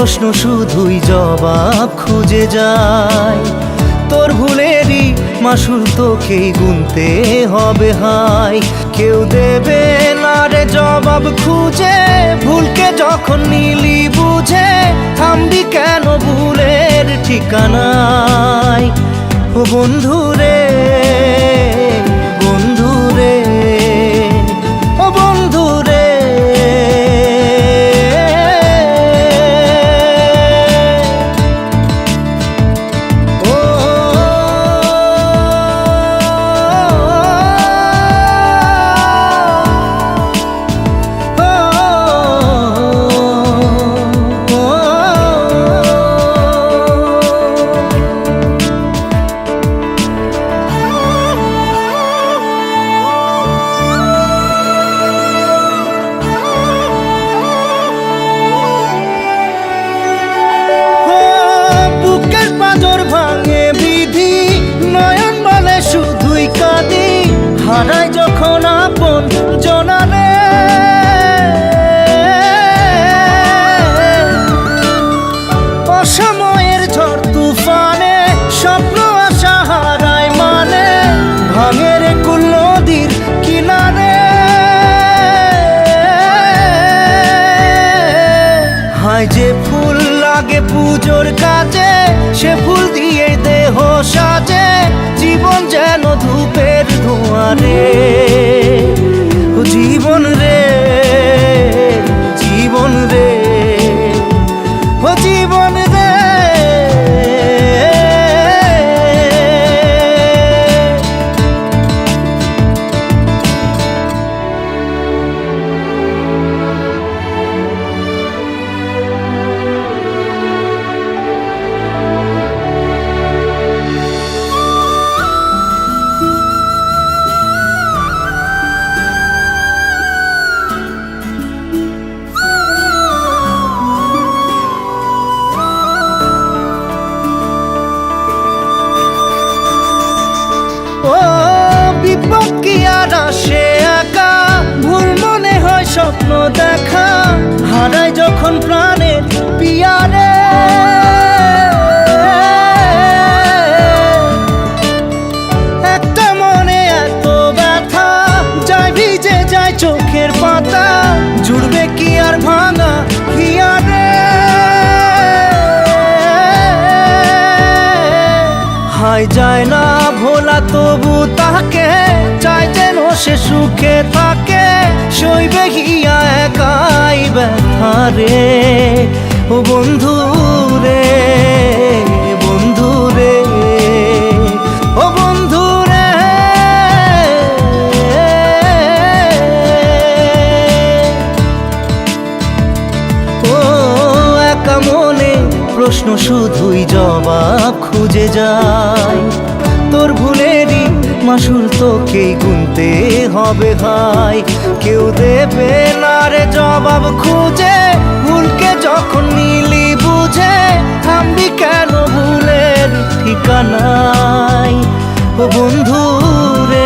প্রশ্ন শুধুই জবাব খুঁজে যায়। তোর ভুলেরই মাসুল তোকেই গুনতে হবে হায়। কেউ দেবে না রে জবাব খুঁজে, ভুলকে যখন নিলি বুঝে থামবি কেন ভুলের ঠিকানায়। ও বন্ধু রে, বন্ধু রে, ও বন্ধু রে। হারাই যখন আপন জনারে, অসময়ের ঝড় তুফানে স্বপ্ন আশা হারায় মানে, ভাঙের কুল নদীর কিনারে। হায় যে ফুল লাগে পুজোর কাজে, সে ফুল দিয়ে দেহ সাজে, জীবন যেন ধূপের ধোঁয়ারে। ও জীবন রে, জীবন রে, ও জীবন রে। ও বিপদ কি আর আসে একা, ভুল মনে হয় স্বপ্ন দেখা, হারাই যখন প্রাণের পিয়ারে। একটা মনে এত ব্যথা, যায় ভিজে যায় চোখের পাতা, জুড়বে কি আর ভাঙা হিয়ারে। হায় যায় না ভোলা তবু তাকে, চাই যেন সে সুখে থাকে, সইবে গিয়া একাই ব্যথা রে। ও বন্ধু রে, বন্ধু রে, ও বন্ধু রে। ও একা মনে প্রশ্ন শুধুই জবাব খুঁজে যায়। তোর ভুলেরই মাসুল তোকেই গুনতে হবে হায়। কেউ দেবে না রে জবাব খুঁজে, ভুলকে যখন নিলি বুঝে থামবি কেন ভুলের ঠিকানায়। ও বন্ধু রে।